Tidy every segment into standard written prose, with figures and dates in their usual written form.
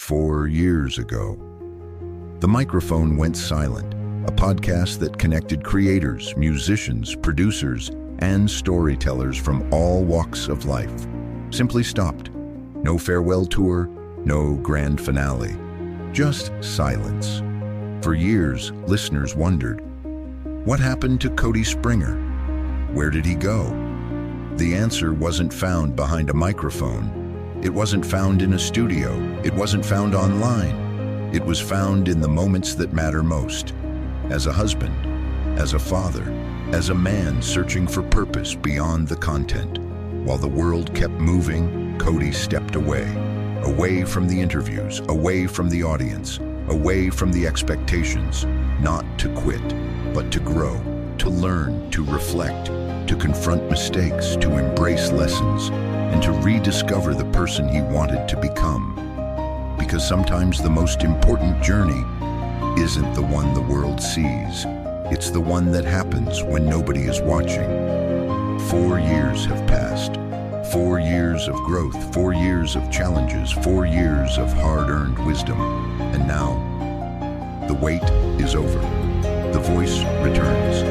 4 years ago. The microphone went silent, a podcast that connected creators, musicians, producers, and storytellers from all walks of life simply stopped. No farewell tour, no grand finale, just silence. For years, listeners wondered, what happened to Cody Springer? Where did he go? The answer wasn't found behind a microphone. It wasn't found in a studio. It wasn't found online. It was found in the moments that matter most. As a husband, as a father, as a man searching for purpose beyond the content. While the world kept moving, Cody stepped away. Away from the interviews, away from the audience, away from the expectations. Not to quit, but to grow, to learn, to reflect, to confront mistakes, to embrace lessons, and to rediscover the person he wanted to become. Because sometimes the most important journey isn't the one the world sees. It's the one that happens when nobody is watching. 4 years have passed. 4 years of growth, 4 years of challenges, 4 years of hard-earned wisdom. And now, the wait is over. The voice returns,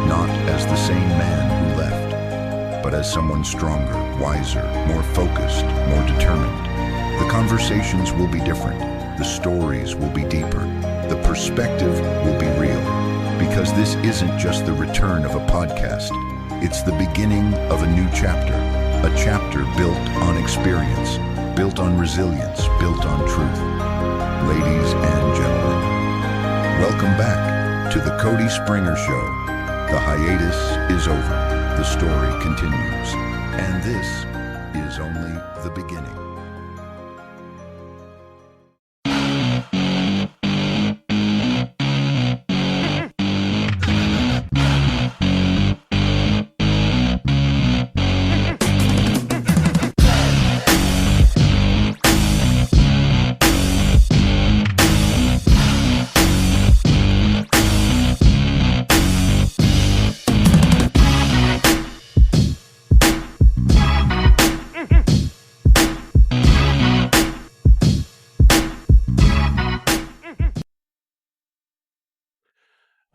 not as the same man who left, but as someone stronger, wiser, more focused, more determined. The conversations will be different. The stories will be deeper. The perspective will be real. Because this isn't just the return of a podcast. It's the beginning of a new chapter. A chapter built on experience, built on resilience, built on truth. Ladies and gentlemen, welcome back to the Cody Springer Show. The hiatus is over. The story continues. And this is only the beginning.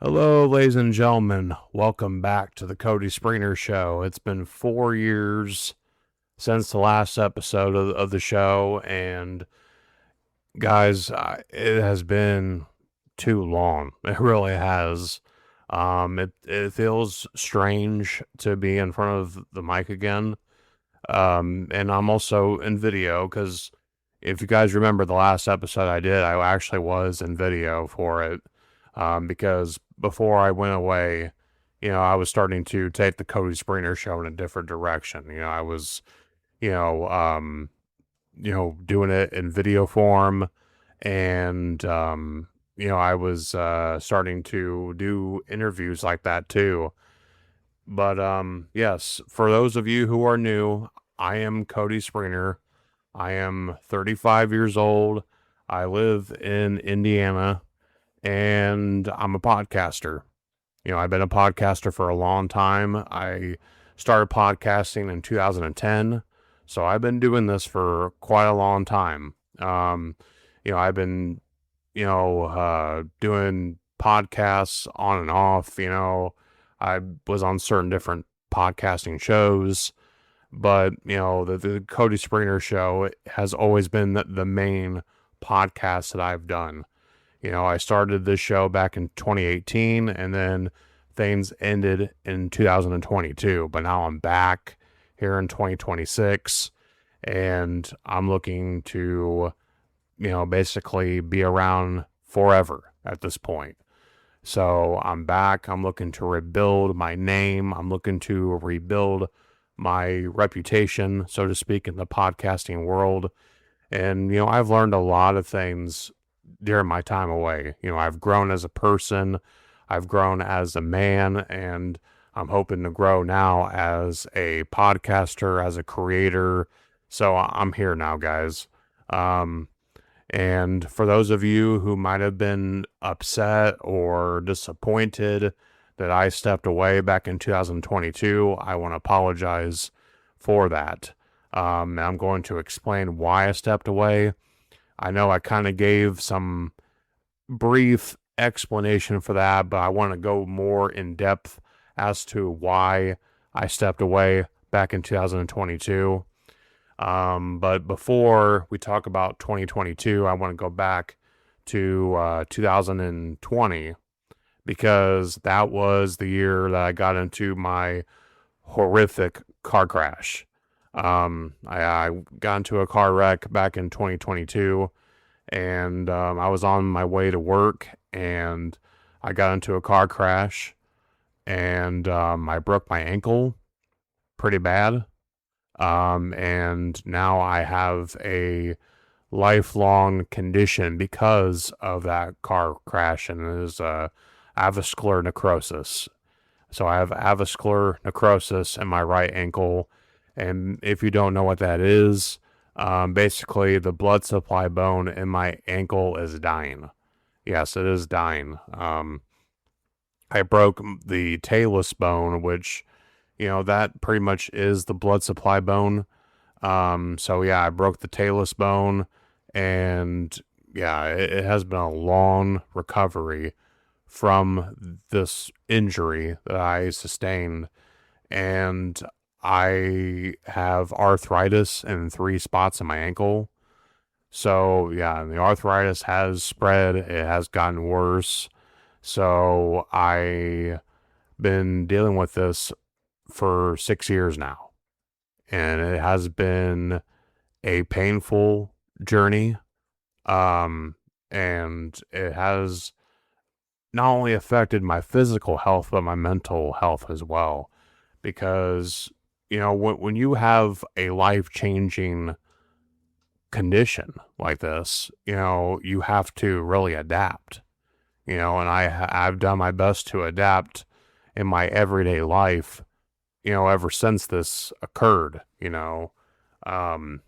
Hello, ladies and gentlemen. Welcome back to the Cody Springer Show. It's been 4 years since the last episode of the show, and guys, it has been too long. It really has. It feels strange to be in front of the mic again, and I'm also in video because if you guys remember the last episode I did, I actually was in video for it. Because before I went away, I was starting to take the Cody Springer Show in a different direction. I was, doing it in video form, and, I was starting to do interviews like that too. But yes, for those of you who are new, I am Cody Springer. I am 35 years old. I live in Indiana. And I'm a podcaster. I've been a podcaster for a long time. I started podcasting in 2010. So I've been doing this for quite a long time. I've been, doing podcasts on and off. I was on certain different podcasting shows. But, the Cody Springer Show has always been the main podcast that I've done. I started this show back in 2018, and then things ended in 2022. But now I'm back here in 2026, and I'm looking to, basically be around forever at this point. So I'm back. I'm looking to rebuild my name. I'm looking to rebuild my reputation, so to speak, in the podcasting world. And, I've learned a lot of things during my time away. I've grown as a person, I've grown as a man, and I'm hoping to grow now as a podcaster, as a creator. So I'm here now, guys. And for those of you who might have been upset or disappointed that I stepped away back in 2022, I want to apologize for that. I'm going to explain why I stepped away. I know I kind of gave some brief explanation for that, but I want to go more in depth as to why I stepped away back in 2022. But before we talk about 2022, I want to go back to 2020, because that was the year that I got into my horrific car crash. I got into a car wreck back in 2022, and I was on my way to work, and I got into a car crash, and I broke my ankle pretty bad. And now I have a lifelong condition because of that car crash, and it is avascular necrosis. So I have avascular necrosis in my right ankle, and if you don't know what that is, basically the blood supply bone in my ankle is dying. Yes, it is dying. I broke the talus bone, which, that pretty much is the blood supply bone. So yeah, I broke the talus bone, and yeah, it has been a long recovery from this injury that I sustained. And I have arthritis in 3 spots in my ankle. So yeah, the arthritis has spread. It has gotten worse. So I been dealing with this for 6 years now, and it has been a painful journey. And it has not only affected my physical health, but my mental health as well. Because, when you have a life-changing condition like this, you have to really adapt, and I've done my best to adapt in my everyday life, ever since this occurred,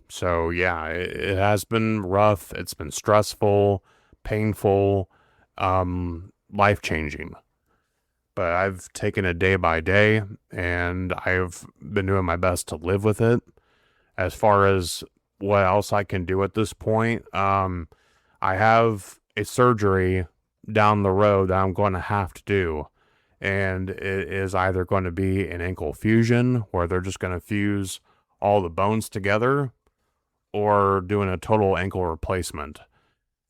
So yeah, it has been rough. It's been stressful, painful, life-changing. But I've taken it day by day, and I've been doing my best to live with it. As far as what else I can do at this point, I have a surgery down the road that I'm going to have to do. And it is either going to be an ankle fusion, where they're just going to fuse all the bones together, or doing a total ankle replacement.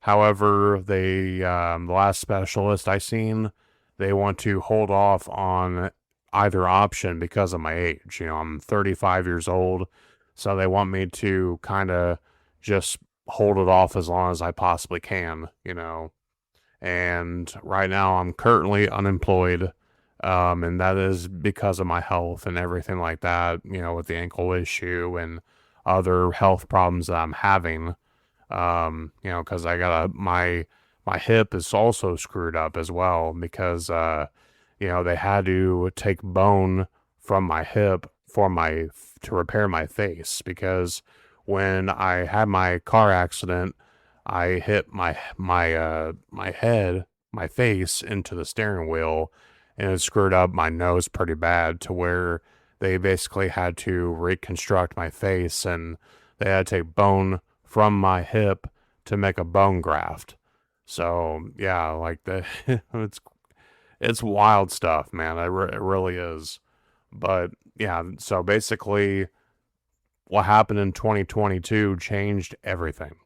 However, the last specialist I seen, they want to hold off on either option because of my age. I'm 35 years old, so they want me to kind of just hold it off as long as I possibly can, And right now I'm currently unemployed, and that is because of my health and everything like that, with the ankle issue and other health problems that I'm having. Because I got my hip is also screwed up as well, because they had to take bone from my hip to repair my face, because when I had my car accident, I hit my face into the steering wheel, and it screwed up my nose pretty bad, to where they basically had to reconstruct my face, and they had to take bone from my hip to make a bone graft. So yeah, like it's wild stuff, man. It really is. But yeah, so basically what happened in 2022 changed everything.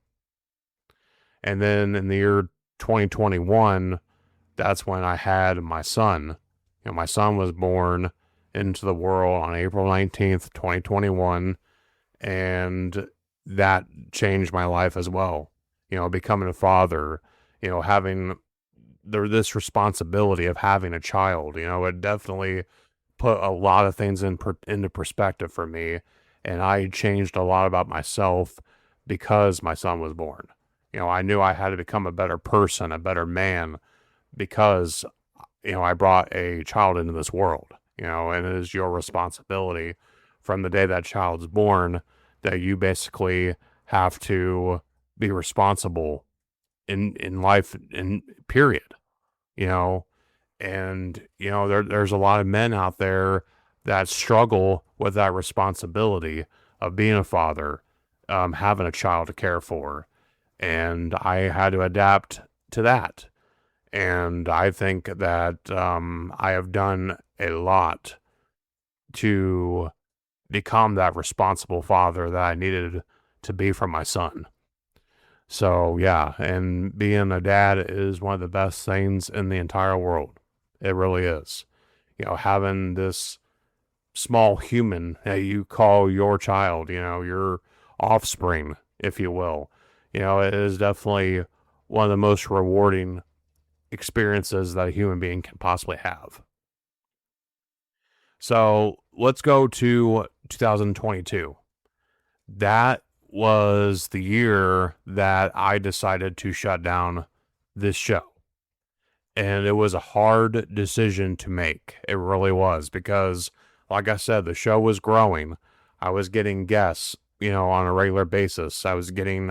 And then in the year 2021, that's when I had my son. My son was born into the world on April 19th, 2021. And that changed my life as well. Becoming a father, having this responsibility of having a child, it definitely put a lot of things into perspective for me. And I changed a lot about myself because my son was born. I knew I had to become a better person, a better man, because, I brought a child into this world, and it is your responsibility from the day that child's born that you basically have to be responsible in life, in period, and, there's a lot of men out there that struggle with that responsibility of being a father, having a child to care for. and I had to adapt to that. And I think that I have done a lot to become that responsible father that I needed to be for my son. So, yeah, and being a dad is one of the best things in the entire world. It really is. Having this small human that you call your child, your offspring, if you will, it is definitely one of the most rewarding experiences that a human being can possibly have. So let's go to 2022. That was the year that I decided to shut down this show. And it was a hard decision to make. It really was, because, like I said, the show was growing. I was getting guests, on a regular basis. I was getting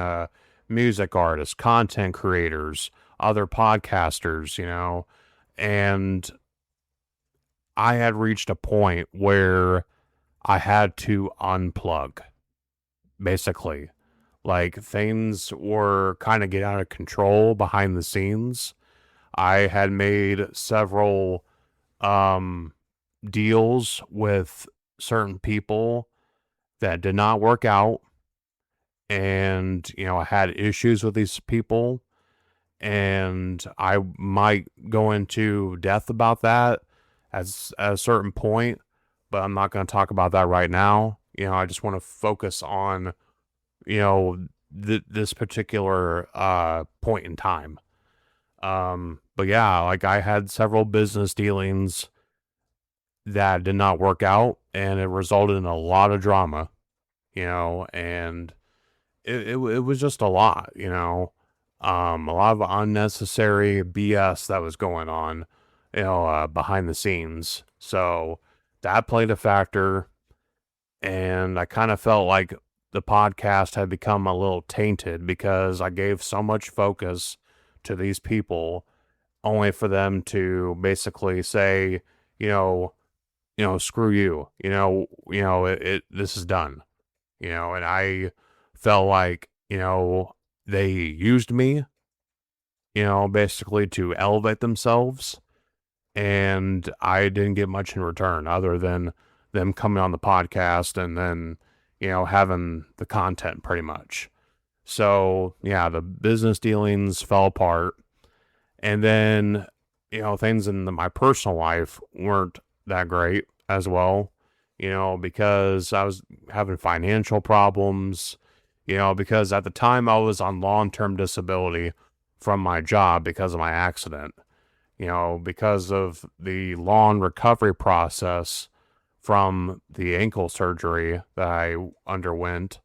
music artists, content creators, other podcasters, and I had reached a point where I had to unplug, basically. Like, things were kind of getting out of control behind the scenes. I had made several deals with certain people that did not work out. And, I had issues with these people. And I might go into depth about that at a certain point, but I'm not going to talk about that right now. I just want to focus on, this particular point in time. But yeah, like, I had several business dealings that did not work out, and it resulted in a lot of drama, and it was just a lot, a lot of unnecessary BS that was going on, behind the scenes. So that played a factor, and I kind of felt like the podcast had become a little tainted because I gave so much focus to these people only for them to basically say, screw you, this is done, and I felt like, they used me, basically to elevate themselves, and I didn't get much in return other than them coming on the podcast and then, having the content pretty much. So, yeah, the business dealings fell apart. And then, things in my personal life weren't that great as well, because I was having financial problems, because at the time I was on long-term disability from my job because of my accident, because of the long recovery process from the ankle surgery that I underwent.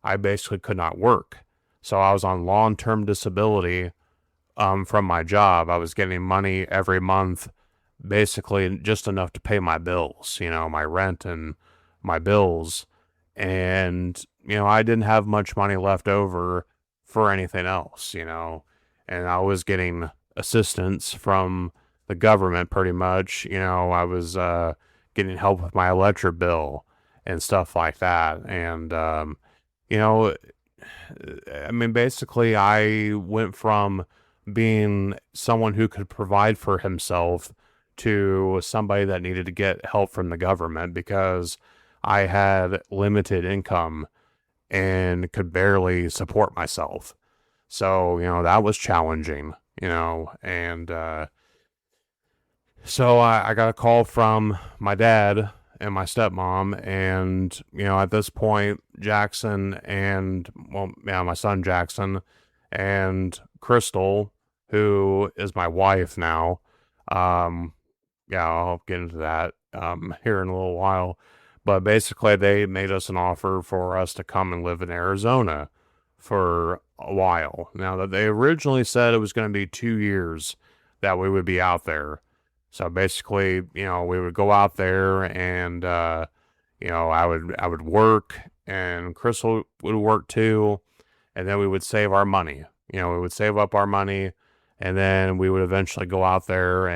I basically could not work. So I was on long-term disability from my job. I was getting money every month, basically just enough to pay my bills, my rent and my bills. And, I didn't have much money left over for anything else, and I was getting assistance from the government pretty much. I was getting help with my electric bill and stuff like that. And, basically I went from being someone who could provide for himself to somebody that needed to get help from the government because I had limited income and could barely support myself. So, that was challenging, and so I got a call from my dad and my stepmom, and, at this point, Jackson and, my son Jackson and Crystal, who is my wife now, I'll get into that here in a little while, but basically they made us an offer for us to come and live in Arizona for a while. Now, that they originally said it was going to be 2 years that we would be out there. So basically, we would go out there and, I would work and Crystal would work too. And then we would save our money. We would save up our money and then we would eventually go out there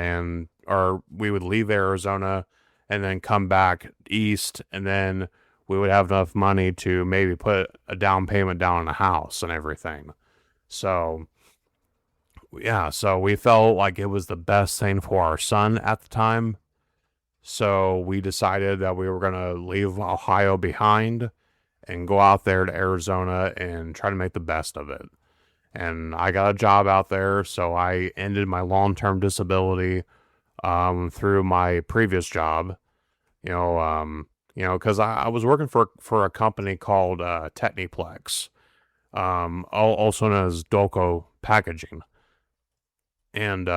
or we would leave Arizona and then come back east. And then we would have enough money to maybe put a down payment down on a house and everything. So, yeah, so we felt like it was the best thing for our son at the time. So we decided that we were going to leave Ohio behind and go out there to Arizona and try to make the best of it. And I got a job out there, so I ended my long-term disability through my previous job. Because I was working for a company called Techniplex, also known as Dolco Packaging, and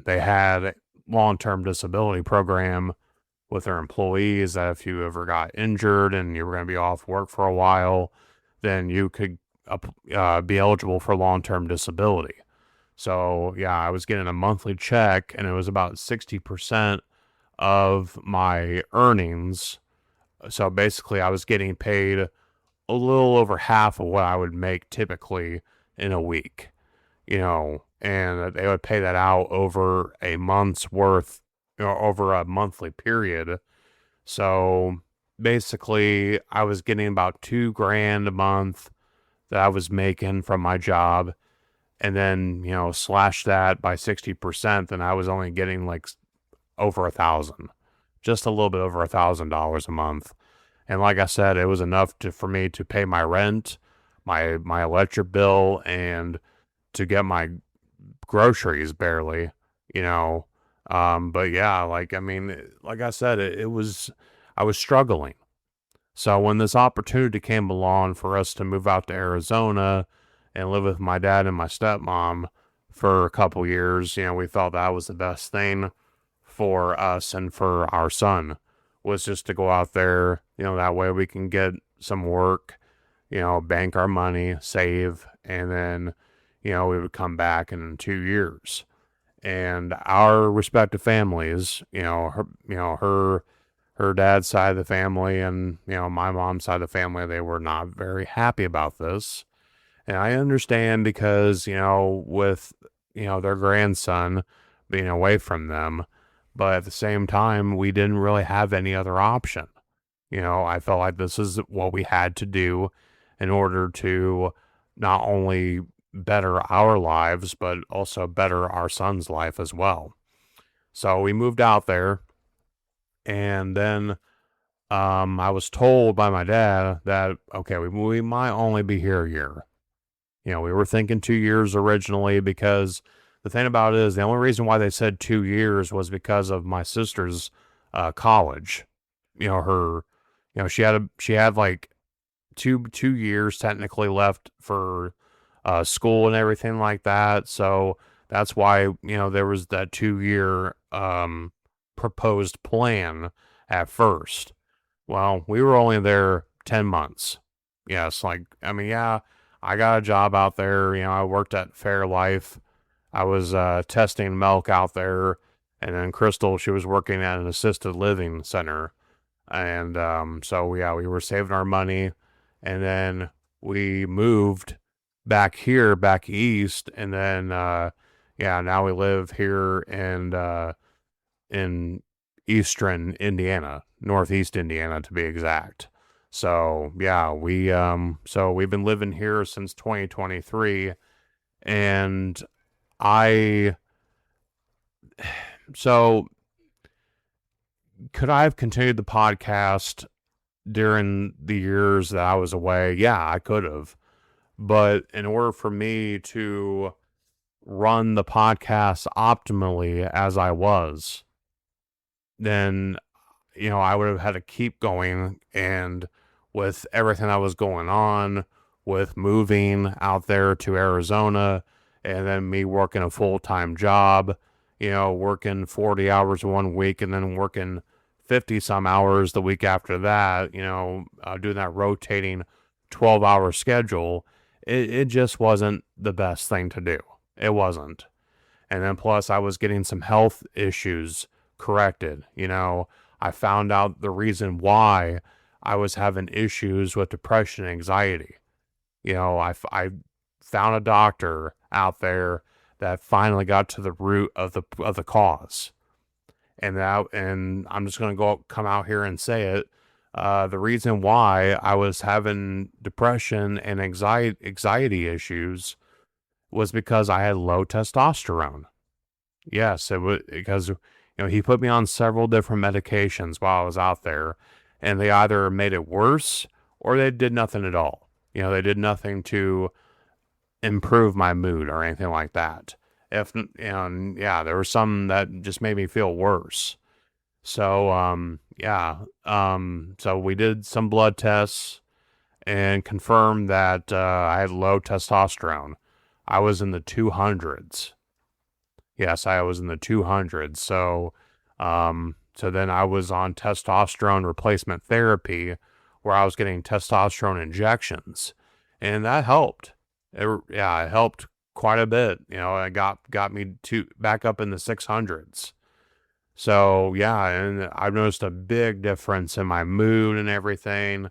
they had a long-term disability program with their employees that if you ever got injured and you were going to be off work for a while, then you could be eligible for long-term disability. So yeah, I was getting a monthly check, and it was about 60% of my earnings. So basically, I was getting paid a little over half of what I would make typically in a week, and they would pay that out over a month's worth, over a monthly period. So basically, I was getting about $2,000 a month that I was making from my job, and then, slash that by 60%, then I was only getting like over $1,000, just a little bit over $1,000 a month. And like I said, it was enough for me to pay my rent, my electric bill, and to get my groceries barely, you know. But yeah, like I said, I was struggling. So when this opportunity came along for us to move out to Arizona and live with my dad and my stepmom for a couple years, we thought that was the best thing for us and for our son, was just to go out there, that way we can get some work, bank our money, save, and then, we would come back in 2 years. And our respective families, her dad's side of the family and, my mom's side of the family, they were not very happy about this. And I understand because, with, their grandson being away from them, but at the same time, we didn't really have any other option. I felt like this is what we had to do in order to not only better our lives, but also better our son's life as well. So we moved out there, and then I was told by my dad that, okay, we might only be here a year. We were thinking 2 years originally, because the thing about it is the only reason why they said 2 years was because of my sister's college. Her, she had like two years technically left for school and everything like that. So that's why, there was that 2 year proposed plan at first. Well, we were only there 10 months. Yes, yeah, I got a job out there. I worked at Fairlife. I was testing milk out there. And then Crystal, she was working at an assisted living center. And so, yeah, we were saving our money. And then we moved back east. And then, now we live here in eastern Indiana, northeast Indiana to be exact. So yeah, we've been living here since 2023, and so could I have continued the podcast during the years that I was away? Yeah, I could have. But in order for me to run the podcast optimally as I was, then, I would have had to keep going. And with everything that was going on, with moving out there to Arizona, and then me working a full-time job, working 40 hours one week and then working 50 some hours the week after that, doing that rotating 12-hour schedule, it just wasn't the best thing to do. It wasn't. And then plus I was getting some health issues corrected. I found out the reason why I was having issues with depression and anxiety. I found a doctor out there that finally got to the root of the cause. And I'm just going to come out here and say it. The reason why I was having depression and anxiety issues was because I had low testosterone. Yes, it was because he put me on several different medications while I was out there, and they either made it worse or they did nothing at all. They did nothing to improve my mood or anything like that. There were some that just made me feel worse. So, so we did some blood tests and confirmed that I had low testosterone. I was in the 200s. Yes, I was in the 200s. So then I was on testosterone replacement therapy where I was getting testosterone injections, and that helped. It helped quite a bit. It got me back up in the 600s. So yeah, and I've noticed a big difference in my mood and everything.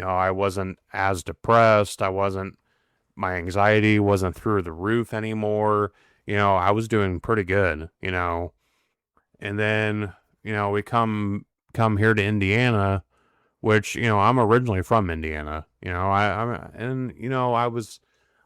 I wasn't as depressed. My anxiety wasn't through the roof anymore. I was doing pretty good, and then, we come here to Indiana, which, I'm originally from Indiana, I was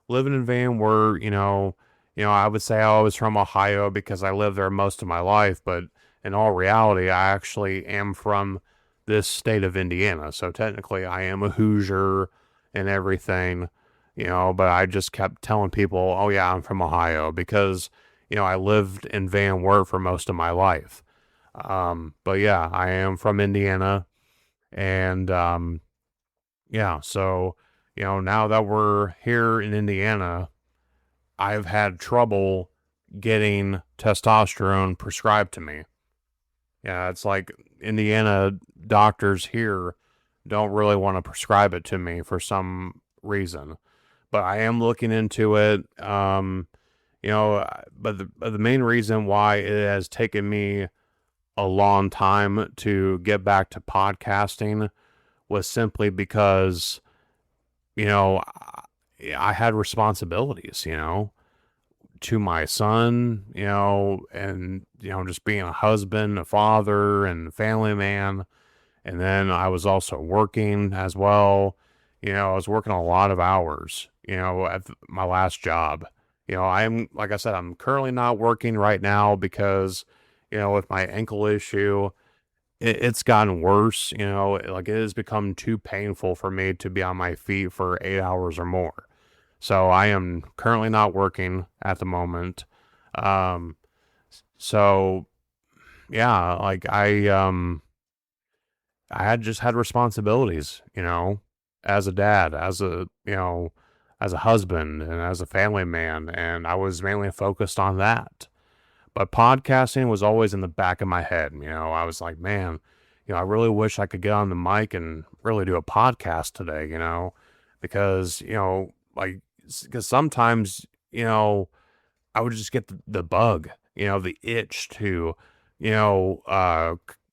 living in Van Wert, I would say I was from Ohio because I lived there most of my life, but in all reality, I actually am from this state of Indiana. So technically I am a Hoosier and everything, but I just kept telling people, oh yeah, I'm from Ohio because, I lived in Van Wert for most of my life. But yeah, I am from Indiana, and, so, now that we're here in Indiana, I've had trouble getting testosterone prescribed to me. Yeah, it's like Indiana doctors here don't really want to prescribe it to me for some reason, but I am looking into it. But the main reason why it has taken me a long time to get back to podcasting was simply because, I had responsibilities, to my son, and, just being a husband, a father, and family man. And then I was also working as well. I was working a lot of hours, at my last job. Like I said, I'm currently not working right now because, with my ankle issue, it's gotten worse. Like it has become too painful for me to be on my feet for 8 hours or more. So I am currently not working at the moment. Um, so yeah, like I had just had responsibilities, as a dad, as a husband and as a family man. And I was mainly focused on that. But podcasting was always in the back of my head. I was like, man, I really wish I could get on the mic and really do a podcast today, because, because sometimes, I would just get the bug, the itch to, record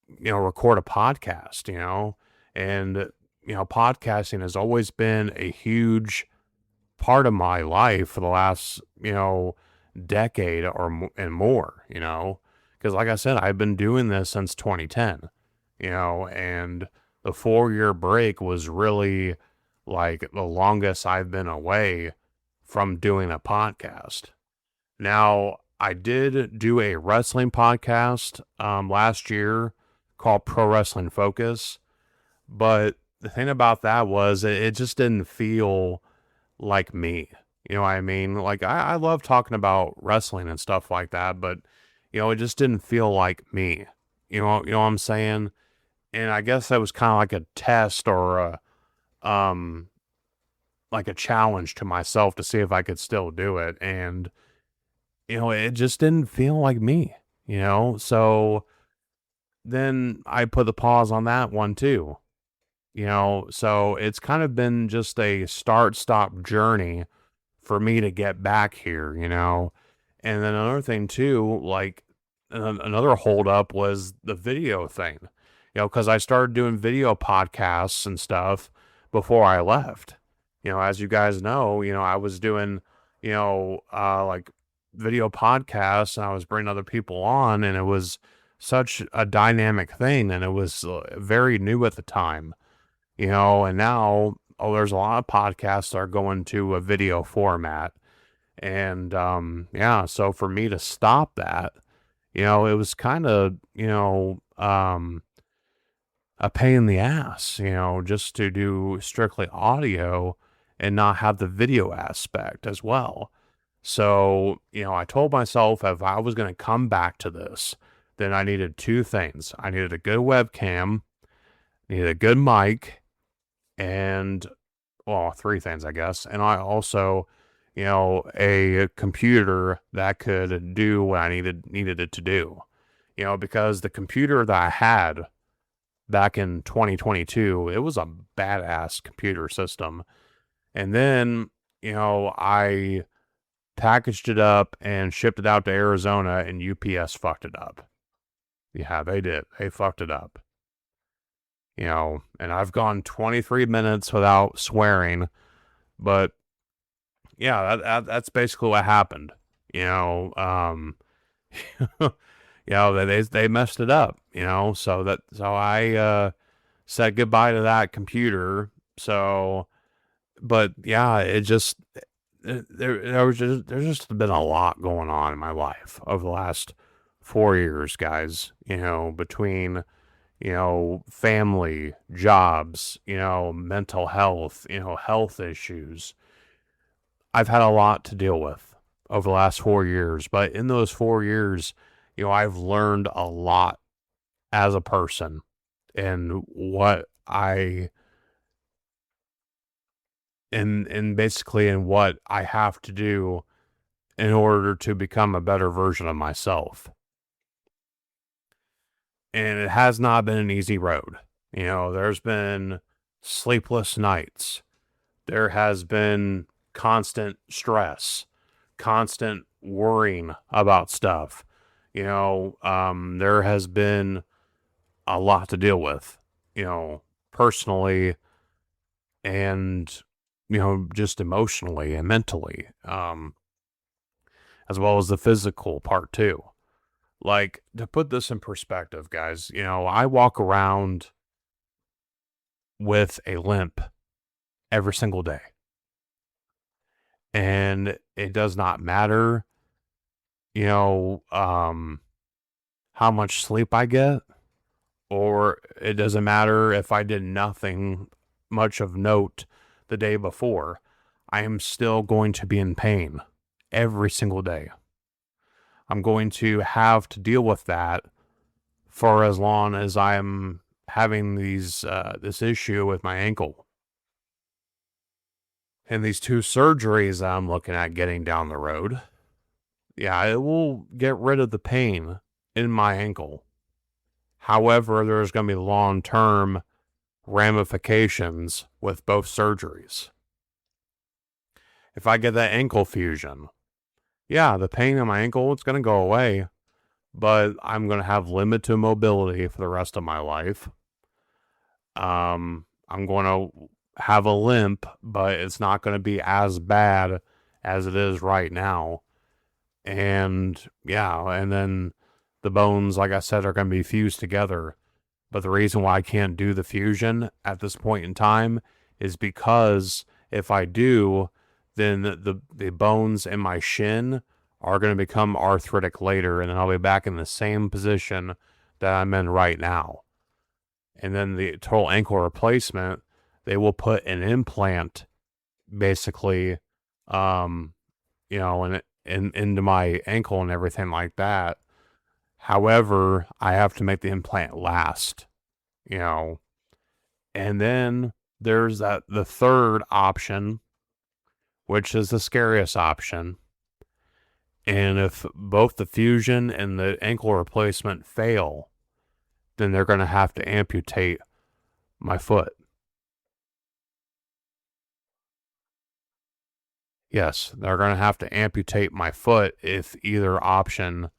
a podcast, and, podcasting has always been a huge part of my life for the last, decade and more, because like I said, I've been doing this since 2010, and the 4-year break was really like the longest I've been away from doing a podcast. Now, I did do a wrestling podcast last year called Pro Wrestling Focus, but the thing about that was it just didn't feel like me. You know what I mean? Like I love talking about wrestling and stuff like that, but it just didn't feel like me. You know what I'm saying? And I guess that was kind of like a test or um like a challenge to myself to see if I could still do it. And it just didn't feel like me, So then I put the pause on that one too. So it's kind of been just a start-stop journey for me to get back here, And then another thing too, like another holdup was the video thing, because I started doing video podcasts and stuff before I left. As you guys know, I was doing, like video podcasts and I was bringing other people on, and it was such a dynamic thing, and it was very new at the time. And now, there's a lot of podcasts that are going to a video format. And, yeah, so for me to stop that, it was kind of, a pain in the ass, just to do strictly audio and not have the video aspect as well. So, I told myself if I was going to come back to this, then I needed two things. I needed a good webcam, needed a good mic, and, well, three things, I guess. And I also, a computer that could do what I needed it to do. Because the computer that I had back in 2022, it was a badass computer system. And then, I packaged it up and shipped it out to Arizona, and UPS fucked it up. Yeah, they did. They fucked it up. And I've gone 23 minutes without swearing, but yeah, that's basically what happened. You know, um, they messed it up. So I said goodbye to that computer. So, but yeah, it just there's just been a lot going on in my life over the last 4 years, guys. Between family, jobs, mental health, health issues. I've had a lot to deal with over the last 4 years, but in those 4 years, I've learned a lot as a person and what I and basically in what I have to do in order to become a better version of myself. And it has not been an easy road. There's been sleepless nights. There has been constant stress, constant worrying about stuff. There has been a lot to deal with, personally and, just emotionally and mentally, as well as the physical part too. Like, to put this in perspective, guys, I walk around with a limp every single day. And it does not matter, how much sleep I get, or it doesn't matter if I did nothing much of note the day before. I am still going to be in pain every single day. I'm going to have to deal with that for as long as I'm having this issue with my ankle. And these two surgeries that I'm looking at getting down the road, yeah, it will get rid of the pain in my ankle. However, there's going to be long-term ramifications with both surgeries. If I get that ankle fusion, yeah, the pain in my ankle, it's going to go away, but I'm going to have limited mobility for the rest of my life. I'm going to have a limp, but it's not going to be as bad as it is right now. And yeah, and then the bones, like I said, are going to be fused together. But the reason why I can't do the fusion at this point in time is because if I do, then the bones in my shin are going to become arthritic later, and then I'll be back in the same position that I'm in right now. And then the total ankle replacement, they will put an implant basically, into my ankle and everything like that. However, I have to make the implant last, and then there's the third option, which is the scariest option. And if both the fusion and the ankle replacement fail, then they're going to have to amputate my foot. Yes, they're going to have to amputate my foot if either option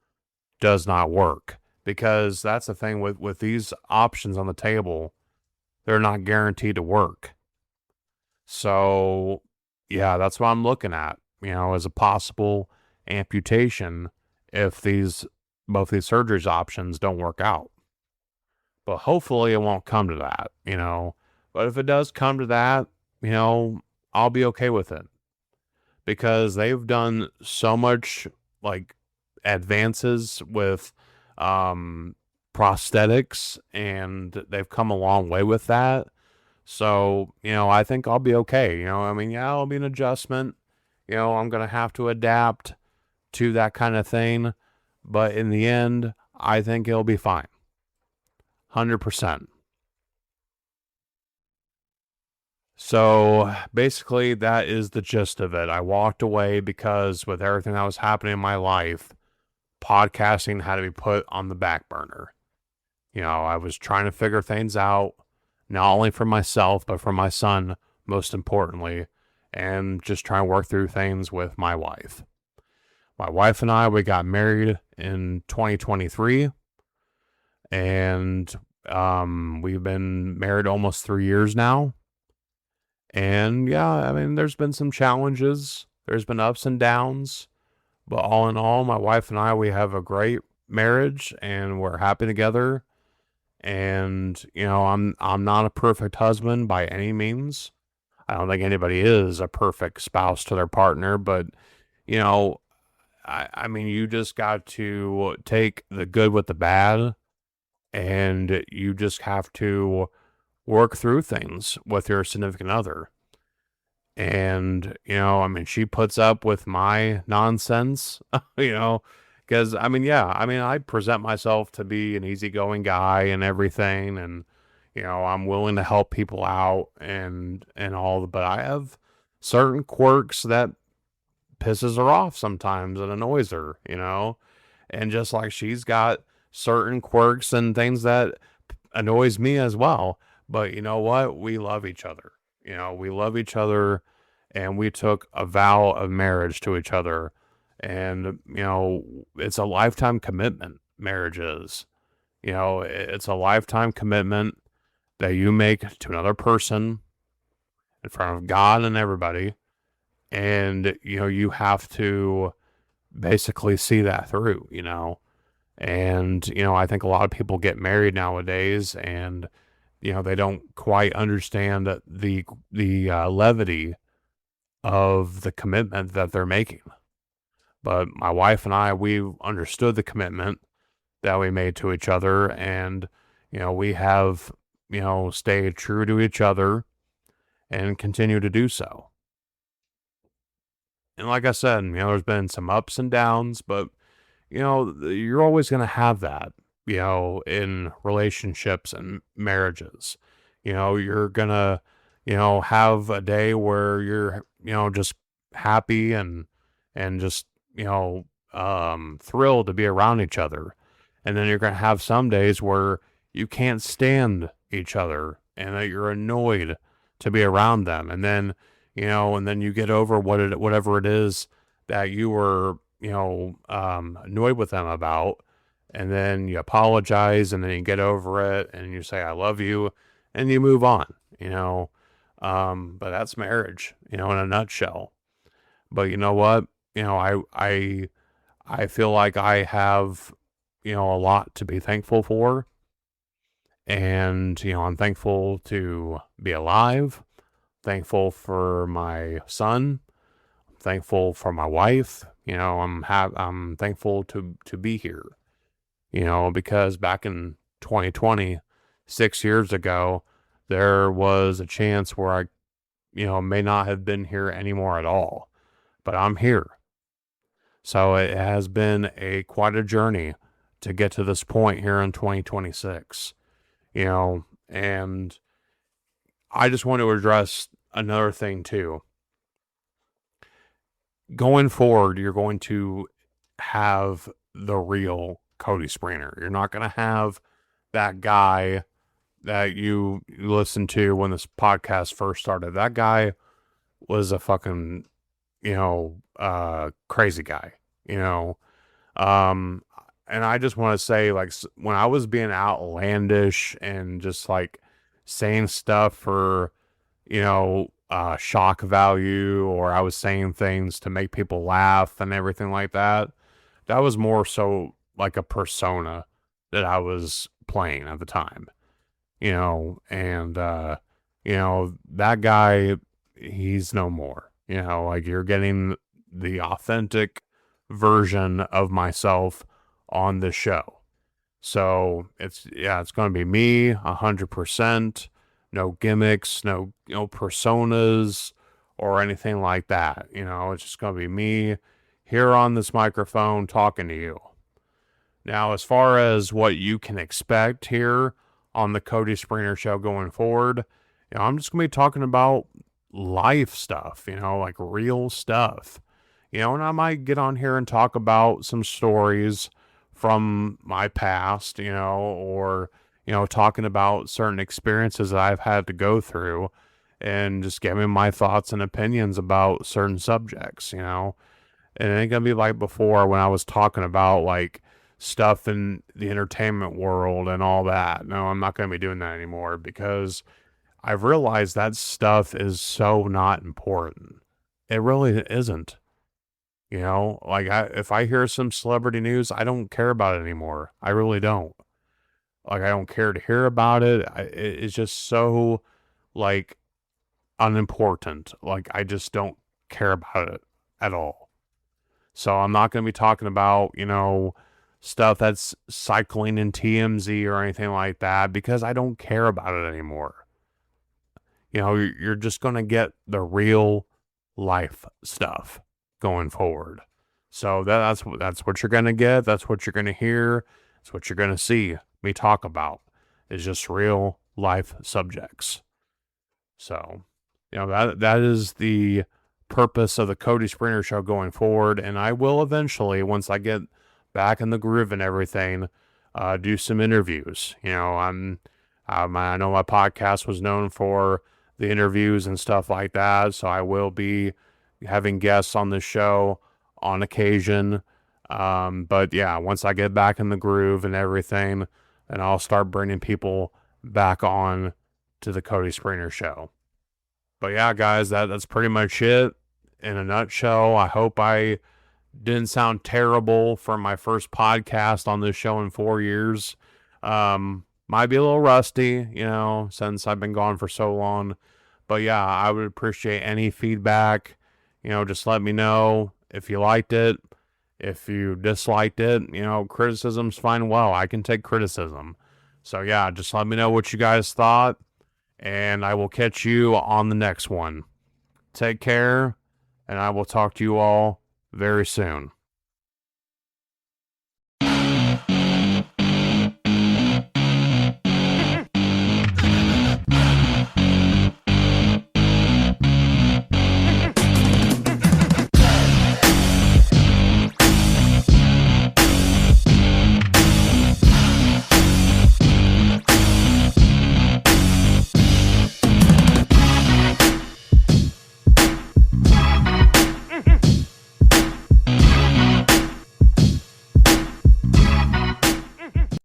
does not work. Because that's the thing with these options on the table, they're not guaranteed to work. So, yeah, that's what I'm looking at, as a possible amputation if both these surgery options don't work out. But hopefully it won't come to that, But if it does come to that, I'll be okay with it. because they've done so much like advances with prosthetics, and they've come a long way with that. So, I think I'll be okay. I mean, yeah, it'll be an adjustment. I'm going to have to adapt to that kind of thing. But in the end, I think it'll be fine. 100%. So basically, that is the gist of it. I walked away because with everything that was happening in my life, podcasting had to be put on the back burner. I was trying to figure things out, not only for myself, but for my son, most importantly, and just trying to work through things with my wife. My wife and I, we got married in 2023, and we've been married almost 3 years now. And yeah, I mean, there's been some challenges, there's been ups and downs, but all in all, my wife and I, we have a great marriage, and we're happy together. And I'm not a perfect husband by any means. I don't think anybody is a perfect spouse to their partner, but I mean, you just got to take the good with the bad, and you just have to work through things with your significant other. And, I mean, she puts up with my nonsense, because, I mean, yeah, I mean, I present myself to be an easygoing guy and everything. And, I'm willing to help people out and all, but I have certain quirks that pisses her off sometimes and annoys her, and just like she's got certain quirks and things that annoys me as well. But you know what? We love each other. We love each other, and we took a vow of marriage to each other. And, it's a lifetime commitment, marriage is. It's a lifetime commitment that you make to another person in front of God and everybody. And, you have to basically see that through, And, I think a lot of people get married nowadays, and they don't quite understand the levity of the commitment that they're making. But my wife and I, we understood the commitment that we made to each other, and we have stayed true to each other and continue to do so. And like I said, there's been some ups and downs, but you're always going to have that, in relationships and marriages. You're going to, have a day where you're, just happy and just, thrilled to be around each other. And then you're going to have some days where you can't stand each other and that you're annoyed to be around them. And then, and then you get over whatever it is that you were, annoyed with them about, and then you apologize, and then you get over it, and you say, I love you, and you move on, but that's marriage, in a nutshell. But you know what? I feel like I have, a lot to be thankful for. And, I'm thankful to be alive, thankful for my son, thankful for my wife. I'm thankful to be here, because back in 2020, 6 years ago, there was a chance where I, may not have been here anymore at all, but I'm here. So it has been quite a journey to get to this point here in 2026, and I just want to address another thing too. Going forward, you're going to have the real Cody Springer. You're not going to have that guy that you listened to when this podcast first started. That guy was a fucking, crazy guy, and I just want to say, like, when I was being outlandish and just like saying stuff for, shock value, or I was saying things to make people laugh and everything like that, that was more so like a persona that I was playing at the time, and, that guy, he's no more, like you're getting the authentic version of myself on this show. So it's going to be me 100%. No gimmicks, no personas or anything like that. It's just going to be me here on this microphone talking to you. Now, as far as what you can expect here on the Cody Springer Show going forward, I'm just going to be talking about life stuff, like real stuff. And I might get on here and talk about some stories from my past, or, talking about certain experiences that I've had to go through and just giving my thoughts and opinions about certain subjects, And it ain't going to be like before when I was talking about like stuff in the entertainment world and all that. No, I'm not going to be doing that anymore because I've realized that stuff is so not important. It really isn't. Like if I hear some celebrity news, I don't care about it anymore. I really don't. Like I don't care to hear about it. It's just so like unimportant. Like I just don't care about it at all. So I'm not going to be talking about, stuff that's cycling in TMZ or anything like that because I don't care about it anymore. You're just going to get the real life stuff going forward. So that's what you're going to get. That's what you're going to hear. That's what you're going to see me talk about is just real life subjects. So, that is the purpose of the Cody Springer Show going forward. And I will eventually, once I get back in the groove and everything, do some interviews. I know my podcast was known for the interviews and stuff like that, so I will be having guests on the show on occasion. But yeah, once I get back in the groove and everything, then I'll start bringing people back on to the Cody Springer Show. But yeah, guys, that's pretty much it in a nutshell. I hope I didn't sound terrible for my first podcast on this show in 4 years. Might be a little rusty, since I've been gone for so long. But yeah, I would appreciate any feedback. Just let me know if you liked it. If you disliked it, criticism's fine. Well, I can take criticism. So yeah, just let me know what you guys thought. And I will catch you on the next one. Take care. And I will talk to you all very soon.